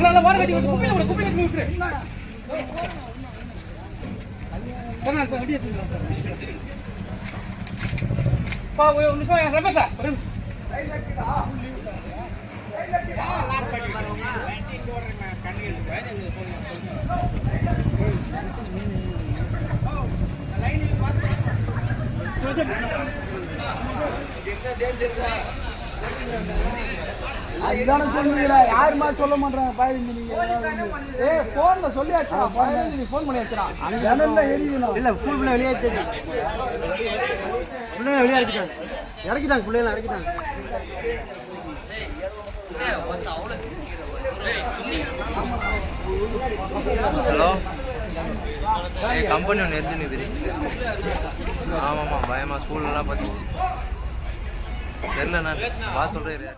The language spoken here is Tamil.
நல்லா வார கட்டி விட்டு குப்பையில விட்டுரு. சார் நான் வண்டி எடுத்துக்கிறேன் சார். பா ஒரு நிமிஷம் ரமேஷ் சார் ஒரு நிமிஷம். யாருமா சொல்ல மாட்டாங்க போன்ல சொல்லியாச்சா போன் பண்ணியாச்சா இல்ல ஸ்கூல் பிள்ளை வெளியே பிள்ளைங்க வெளியே இறக்கிட்டாங்க பிள்ளைங்க இறக்கிட்டாங்க. ஹலோ கம்பெனி ஒன்று எடுத்துன்னு ஆமாம்மா பயமா ஸ்கூல்லாம் பார்த்துச்சு தெரியல நான் பார்த்து சொல்கிறேன்.